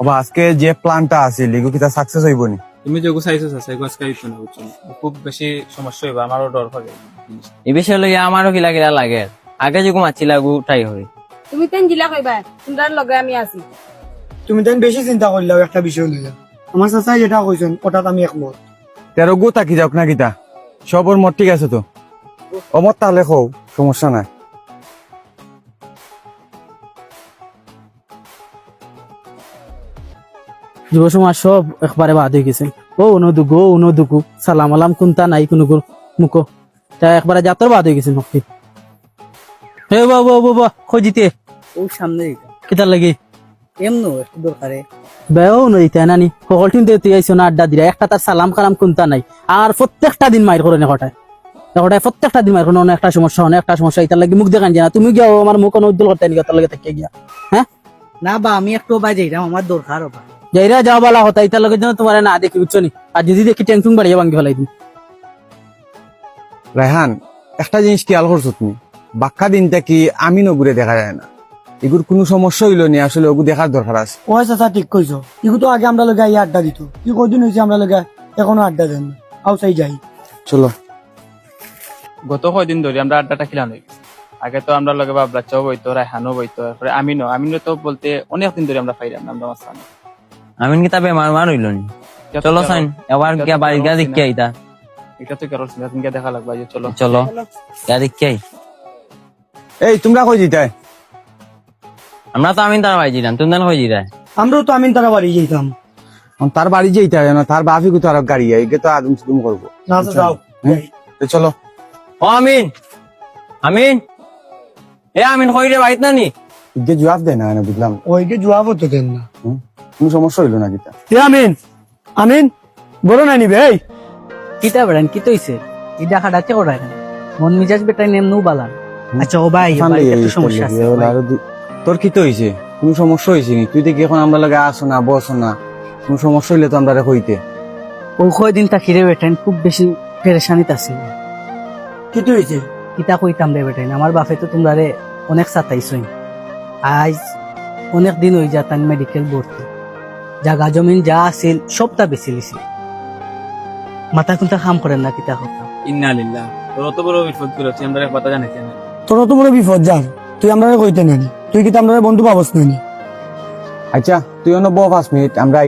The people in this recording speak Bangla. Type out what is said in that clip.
আজকে যে প্ল্যানটা আছে লিগু কিতা সাকসেস হইব নি? তুমি যেগু চাইছো চাইগু আজকে আইছো না বুঝছো খুব বেশি সমস্যা হইবা আমারও ডর থাকে এই বিষয় লইয়া আমারও কিলা কিলা লাগে আগে যে মাছি লাগু তাই হয় তুমি তেন জিলা কইবা তোমরার লগে আমি আছি। তুমি তেন বেশি চিন্তা করলেও একটা বিষয় লইয়া আমার চাচাই যেটা কইছেন ওটাত আমি একমত। তেরো গু তাকি যাওক না কিতা সবর মত ঠিক আছে তো অমত তাহলে খো সমস্যা নাই। যুব সমাজ সব একবারে বাদ হয়ে গেছে। ও উনদুকু সালাম আলাম কোনটা নাই কোনো মুখো তা একবারে যাত্রা বাদ হয়ে গেছে নকি। হে বাবা খোঁজিতে ও সামনে কিতার লাগি এমনো একটু দরকারে বেও নই তাই নানি সকল টিম তুই আইসো না আড্ডা দিরা একটা তার সালাম কালাম কোনটা নাই আর প্রত্যেকটা দিন মাইর করে নেকটায় প্রত্যেকটা দিন মাইর কোনো একটা সমস্যা অনেক একটা সমস্যা এটার লাগি মুখ দেখান না তুমি গিয়া আমার মুখ উজ্জ্বল করতে নিয়ে তার লাগে থেকে গিয়া হ্যাঁ না বা আমি একটু বাই যাইলাম আমার দরকার বা যাইরা যাওয়া বলা হতা এটার লগে যেন তোমার না দেখি বুঝছো নি আর যদি দেখি টেনশন বাড়িয়ে ভাঙ্গি ফেলাই দিন। রায়হান একটা জিনিস খেয়াল করছো তুমি বাক্কা দিনটা কি আমি নগুরে দেখা যায় না এগুর কোনো সমস্যা হইলো নি আসলে ওগু দেখার দরকার আছে। ও চাচা ঠিক কইছো ইগু তো আগে আমরা লগে আইয়া আড্ডা দিত কি কদিন হয়েছে আমরা লগে এখনো আড্ডা দেন না আও চাই যাই চলো গত কয়দিন ধরে আমরা আড্ডাটা খিলান হয়ে গেছি আগে তো আমরা লগে বাবলাচাও বইতো রায়হানও বইতো তারপরে আমিনও তো বলতে অনেক দিন ধরে আমরা পাইলাম না আমরা মাঝখানে আমি কি তবে মার হইল নি চলো সাইন এবার গিয়া বাড়ি গিয়া দেখি আইতা এটা তো কেরল তুমি দেখা লাগবে যে চলো চলো গিয়া দেখি আই এই তোমরা কই জিতাই? আমরা তো আমি তার বাড়ি দিলাম তুমি তাহলে হয়ে যাই আমরাও তো আমিন তারা বাড়ি যেতাম। তার বাড়ি যেতে হয় না তার বাপি তো আর গাড়ি আইকে তো আদম সুদম করবো। না তো যাও তো চলো ও আমিন আমিন এ আমিন কই রে বাড়িত না নি ইগে জবাব দেয় না বুঝলাম ওইকে জবাব তো দেন না। কোনো সমস্যা হইলো না কিতা? এ আমিন আমিন বড় না নিবে এই কিতা বেড়ান কি তৈছে এই দেখা ডাকে ওরা এখানে মন মিজাজ বেটাই নেমনু বালান আচ্ছা ও ভাই একটু সমস্যা আছে তোর কি তো হয়েছে? কোনো সমস্যা হয়েছে নি? তুই দেখি এখন আমরা লাগে আসো না বসো না কোনো সমস্যা হইলে তো আমরা হইতে ও কয়দিন তা খিরে বেটাইন খুব বেশি পেরেশানিত আছে কি তো হয়েছে? কিতা কইতাম রে বেটাইন আমার বাপে তো তোমরা রে অনেক সাতাইছই আজ অনেক দিন হয়ে যাতান মেডিকেল ভর্তি জাগা জমিন যা আছিল সবটা বেশি লিছি মাথা কোনটা কাম করেন না কিতা করতাম ইন্না লিল্লাহ তোর অত বড় বিপদ করেছি আমরা কথা জানাইছি না তোর তো বড় বিপদ যান তুই আমরা কইতে নানি তুই কি আমরা বন্ধু পাবস নানি? আচ্ছা তুই অন্য 5 মিনিট আমরা